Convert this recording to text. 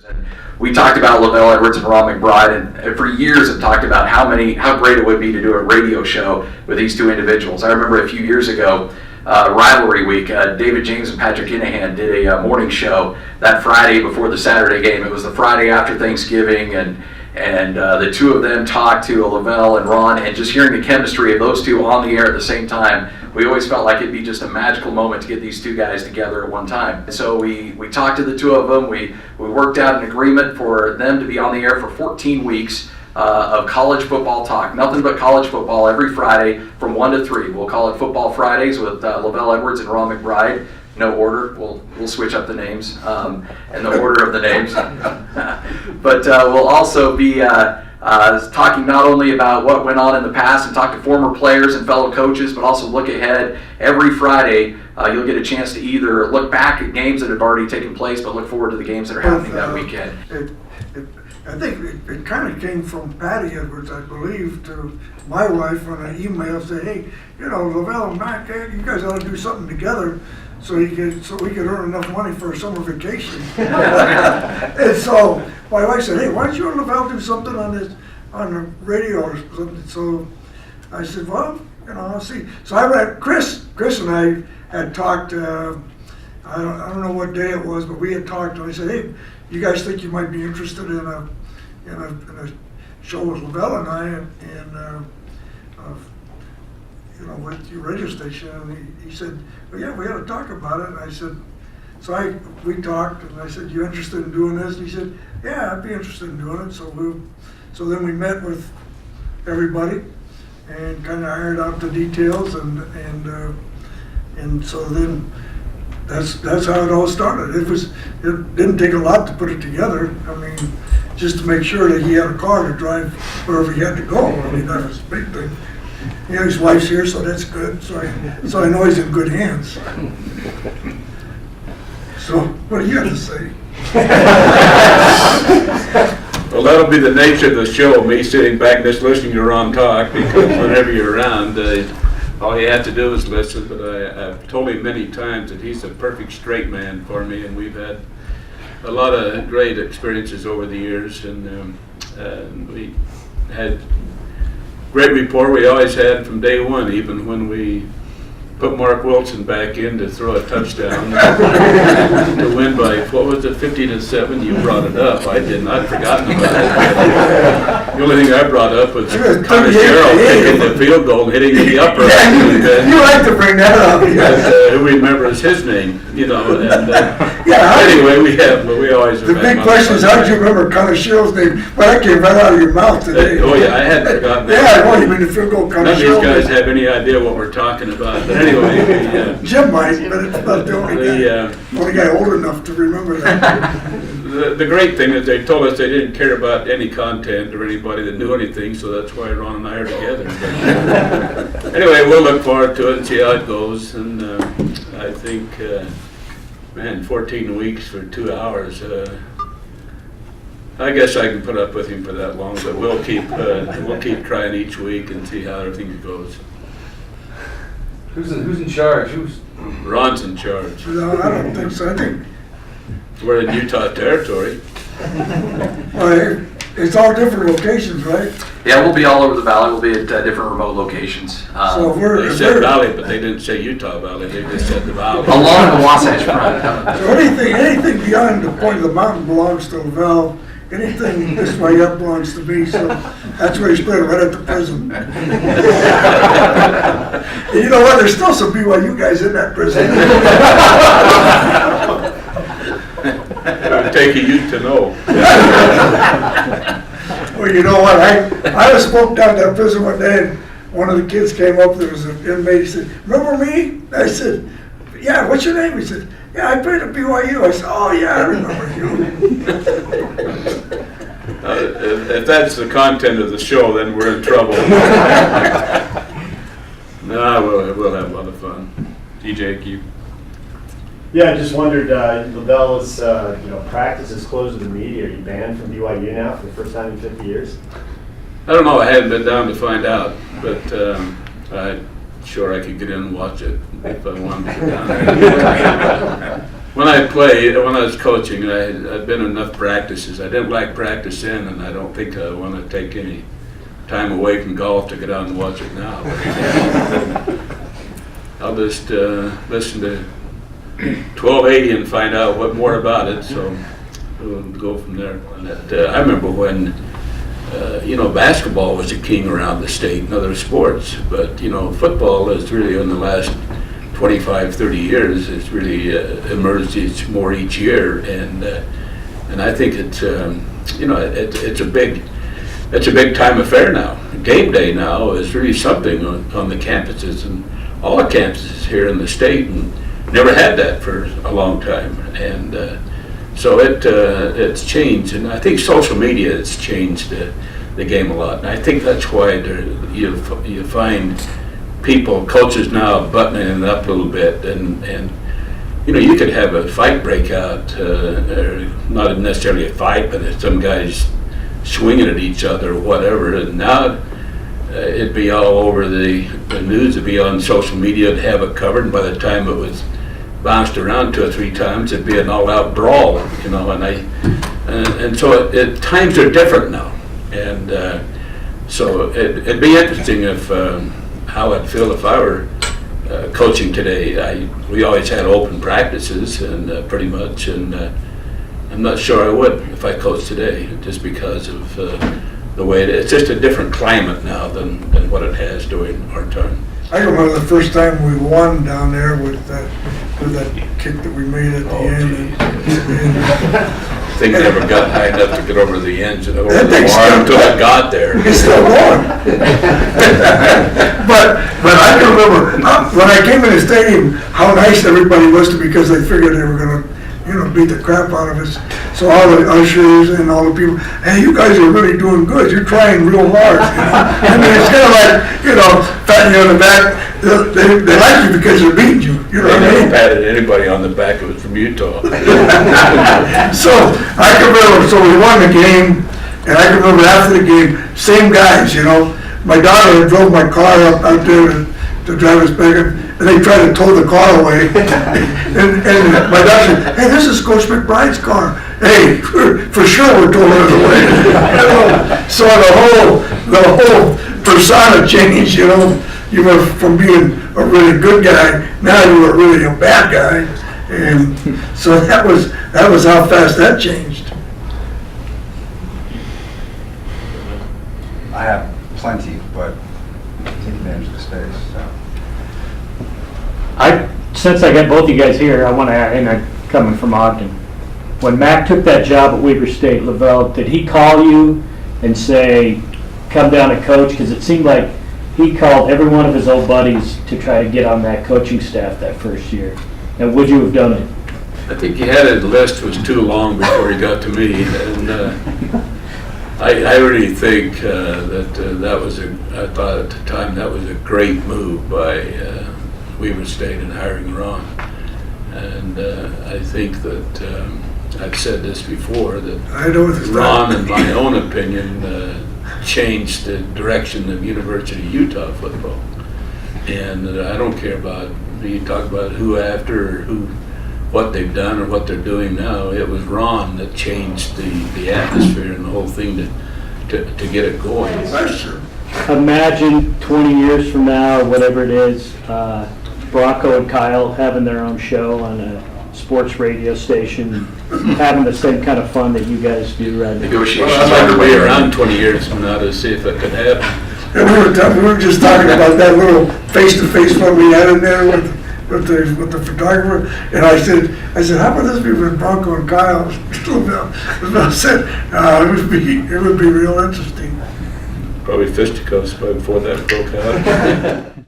And we talked about LaVell Edwards and Ron McBride, and for years have talked about how great it would be to do a radio show with these two individuals. I remember a few years ago, rivalry week, David James and Patrick Inahan did a morning show that Friday before the Saturday game. It was the Friday after Thanksgiving, and the two of them talked to LaVell and Ron, and just hearing the chemistry of those two on the air at the same time, we always felt like it'd be just a magical moment to get these two guys together at one time. So we talked to the two of them. We worked out an agreement for them to be on the air for 14 weeks of college football talk. Nothing but college football every Friday from 1 to 3. We'll call it Football Fridays with LaVell Edwards and Ron McBride. No order. We'll switch up the names and the order of the names. But we'll also be talking not only about what went on in the past and talk to former players and fellow coaches, but also look ahead. Every Friday, you'll get a chance to either look back at games that have already taken place, but look forward to the games that are happening that weekend. I think it kind of came from Patty Edwards, I believe, to my wife on an email saying, hey, LaVell and Mac, you guys ought to do something together so we could earn enough money for a summer vacation. And so my wife said, hey, why don't you and LaVell do something on the radio or something? So I said, well, I'll see. So I read Chris and I had talked, I don't know what day it was, but we had talked, and I said, hey, you guys think you might be interested in a show with LaVell and I, and with your radio station? And he said, well, yeah, we had to talk about it. And I said, we talked, and I said, you interested in doing this? And he said, yeah, I'd be interested in doing it. So then we met with everybody and kind of ironed out the details, and so then that's how it all started. It didn't take a lot to put it together. I mean, just to make sure that he had a car to drive wherever he had to go. I mean, that was a big thing. His wife's here, so that's good. So I know he's in good hands. So, what do you have to say? Well, that'll be the nature of the show, me sitting back and just listening to Ron talk, because whenever you're around, all you have to do is listen. But I've told him many times that he's a perfect straight man for me, and we've had a lot of great experiences over the years, and we had great rapport. We always had from day one, even when we put Mark Wilson back in to throw a touchdown to win by, what was it, 50-7? You brought it up. I didn't. I'd forgotten about it. The only thing I brought up was Connor Sherrill taking the field goal and hitting the upper. You like to bring that up. Who remembers his name? Anyway, we always. The big question is, how did you remember Connor Sherrill's name? Well, that came right out of your mouth today. Oh yeah, I hadn't forgotten that. Yeah, I know you mean the field goal. None of these guys have any idea what we're talking about. But anyway, Jim might, but it's not the only guy old enough to remember that. The great thing is they told us they didn't care about any content or anybody that knew anything, so that's why Ron and I are together. But anyway, we'll look forward to it and see how it goes. And I think, 14 weeks for 2 hours. I guess I can put up with him for that long, but we'll keep trying each week and see how everything goes. Who's in charge? Ron's in charge. No, I don't think so. I think we're in Utah territory. Well, it's all different locations, right? Yeah, we'll be all over the valley. We'll be at different remote locations. They said valley, but they didn't say Utah Valley. They just said the valley. Along the Wasatch Front. So anything beyond the point of the mountain belongs to LaVell. Anything this way up belongs to me, so that's where he's put it, right at the prison. And you know what? There's still some BYU guys in that prison. It would take a Ute to know. Well, you know what? I was spoke down to that prison one day, and one of the kids came up. There was an inmate. He said, "Remember me?" I said, "Yeah. What's your name?" He said, "Yeah, I played at BYU." I said, "Oh yeah, I remember you." If that's the content of the show, then we're in trouble. No, we'll have a lot of fun. DJ, you. Yeah, I just wondered, LaVell's practice is closed to the media. Are you banned from BYU now for the first time in 50 years? I don't know. I hadn't been down to find out, but I'm sure I could get in and watch it if I wanted to get down there. When I played, when I was coaching, I'd been in enough practices. I didn't like practice then, and I don't think I want to take any time away from golf to get out and watch it now. I'll just listen to 1280 and find out what more about it. So we'll go from there. And I remember when basketball was a king around the state and other sports, but football is really in the last 25, 30 years. It's really emerged more each year, and I think it's a big time affair now. Game day now is really something on the campuses, and all the campuses here in the state, and never had that for a long time, and so it's changed, and I think social media has changed the game a lot, and I think that's why you find coaches now buttoning it up a little bit, and you could have a fight break out, or not necessarily a fight, but some guys swinging at each other or whatever, and now it'd be all over the news, it'd be on social media, it'd have it covered, and by the time it was bounced around 2 or 3 times, it'd be an all-out brawl, and so times are different now, and so it'd be interesting if how I'd feel if I were coaching today. We always had open practices, and pretty much, and I'm not sure I would if I coached today, just because of the way it's just a different climate now than what it has during our time. I remember the first time we won down there with that kick that we made at the end. Things never got high enough to get over the ends and over That the thing's bar still until going. I got there. It's still going. but I can remember when I came in the stadium how nice everybody was to me, because they figured they were going to beat the crap out of us. So all the ushers and all the people, hey, you guys are really doing good. You're trying real hard. I mean, it's kind of like, patting you on the back. They like you because they're beating you. You know They what I never mean? patted anybody on the back that was from Utah. So I can remember, so we won the game, and I can remember after the game, same guys, my daughter drove my car out there to drive us back, and they tried to tow the car away. and my daughter said, hey, this is Coach McBride's car. Hey, for sure we're towing it away. So the whole persona changed, You went from being a really good guy, now you were really a bad guy. And so that was how fast that changed. I have plenty, but take advantage of the space. So. Since I got both you guys here, I want to add, and I'm coming from Ogden. When Mac took that job at Weber State, LaVell, did he call you and say, come down and coach? Because it seemed like he called every one of his old buddies to try to get on that coaching staff that first year. And would you have done it? I think he had his list was too long before he got to me, and I really think that was I thought at the time that was a great move by Weber State in hiring Ron, and I think that I've said this before, that Ron, in my own opinion, changed the direction of University of Utah football. And I don't care about, you talk about who after, or what they've done or what they're doing now. It was Ron that changed the atmosphere and the whole thing to get it going. Imagine 20 years from now, or whatever it is, Bronco and Kyle having their own show on a sports radio station, having the same kind of fun that you guys do right now. Negotiations. I'd like to be around 20 years from now to see if that could happen. And we were just talking about that little face-to-face one we had in there with the photographer, and I said, how about this be with Bronco and Kyle? LaVell said, it would be real interesting. Probably fisticuffs before that broke out.